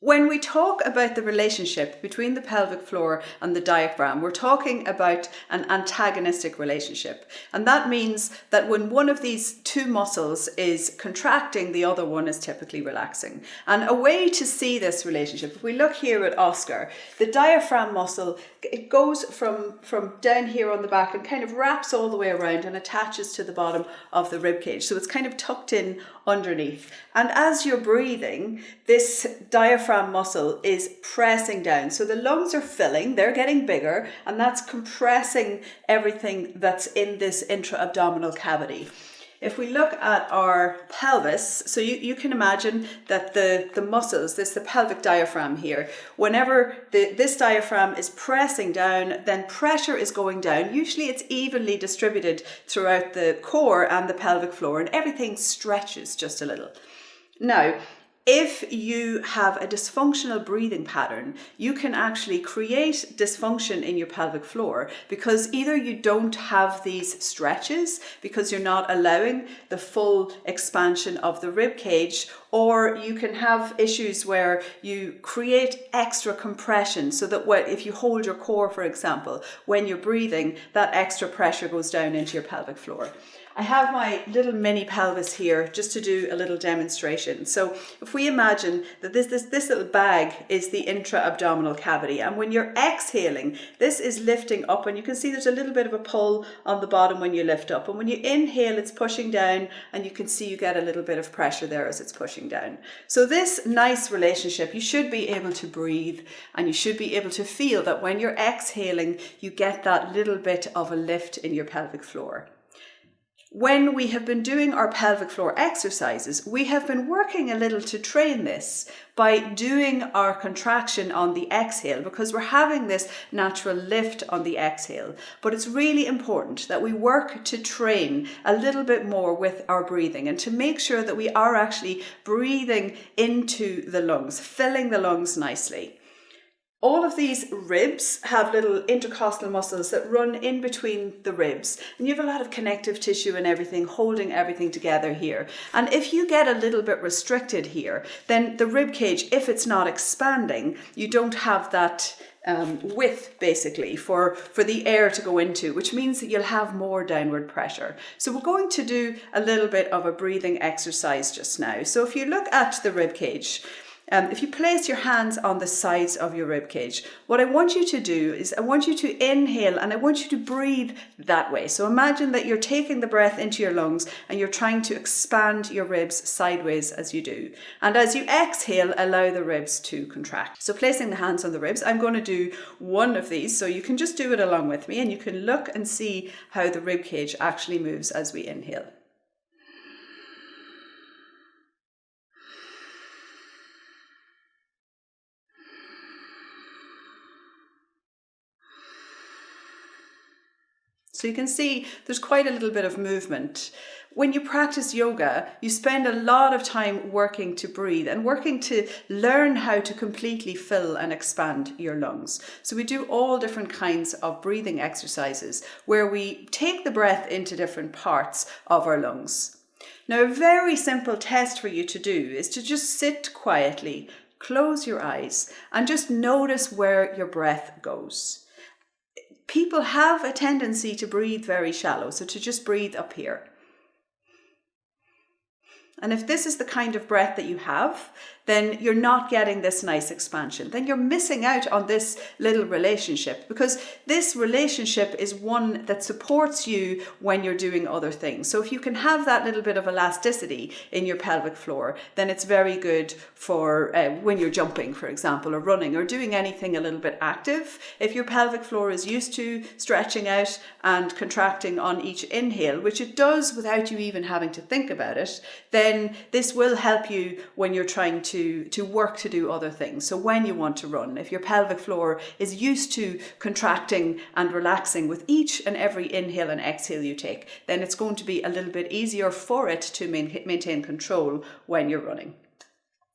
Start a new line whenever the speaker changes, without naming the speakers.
When we talk about the relationship between the pelvic floor and the diaphragm, we're talking about an antagonistic relationship. And that means that when one of these two muscles is contracting, the other one is typically relaxing. And a way to see this relationship, if we look here at Oscar, the diaphragm muscle, it goes from down here on the back and kind of wraps all the way around and attaches to the bottom of the rib cage. So it's kind of tucked in underneath. And as you're breathing, this diaphragm muscle is pressing down. So the lungs are filling, they're getting bigger, and that's compressing everything that's in this intra-abdominal cavity. If we look at our pelvis, so you can imagine that the muscles, the pelvic diaphragm here, whenever this diaphragm is pressing down, then pressure is going down. Usually it's evenly distributed throughout the core and the pelvic floor, and everything stretches just a little. Now, if you have a dysfunctional breathing pattern, you can actually create dysfunction in your pelvic floor because either you don't have these stretches because you're not allowing the full expansion of the rib cage, or you can have issues where you create extra compression so that if you hold your core, for example, when you're breathing, that extra pressure goes down into your pelvic floor. I have my little mini pelvis here just to do a little demonstration. So if we imagine that this little bag is the intra-abdominal cavity, and when you're exhaling, this is lifting up, and you can see there's a little bit of a pull on the bottom when you lift up, and when you inhale, it's pushing down, and you can see you get a little bit of pressure there as it's pushing down. So this nice relationship, you should be able to breathe, and you should be able to feel that when you're exhaling, you get that little bit of a lift in your pelvic floor. When we have been doing our pelvic floor exercises, we have been working a little to train this by doing our contraction on the exhale, because we're having this natural lift on the exhale. But it's really important that we work to train a little bit more with our breathing and to make sure that we are actually breathing into the lungs, filling the lungs nicely. All of these ribs have little intercostal muscles that run in between the ribs, and you have a lot of connective tissue and everything holding everything together here. And if you get a little bit restricted here, then the rib cage, if it's not expanding, you don't have that width basically for the air to go into, which means that you'll have more downward pressure. So we're going to do a little bit of a breathing exercise just now. So if you look at the rib cage, if you place your hands on the sides of your rib cage, what I want you to do is I want you to inhale and I want you to breathe that way. So imagine that you're taking the breath into your lungs and you're trying to expand your ribs sideways as you do. And as you exhale, allow the ribs to contract. So placing the hands on the ribs, I'm going to do one of these. So you can just do it along with me and you can look and see how the rib cage actually moves as we inhale. So you can see there's quite a little bit of movement. When you practice yoga, you spend a lot of time working to breathe and working to learn how to completely fill and expand your lungs. So we do all different kinds of breathing exercises where we take the breath into different parts of our lungs. Now, a very simple test for you to do is to just sit quietly, close your eyes, and just notice where your breath goes. People have a tendency to breathe very shallow, so to just breathe up here. And if this is the kind of breath that you have, then you're not getting this nice expansion. Then you're missing out on this little relationship, because this relationship is one that supports you when you're doing other things. So if you can have that little bit of elasticity in your pelvic floor, then it's very good for when you're jumping, for example, or running or doing anything a little bit active. If your pelvic floor is used to stretching out and contracting on each inhale, which it does without you even having to think about it, then this will help you when you're trying to work to do other things. So when you want to run, if your pelvic floor is used to contracting and relaxing with each and every inhale and exhale you take, then it's going to be a little bit easier for it to maintain control when you're running.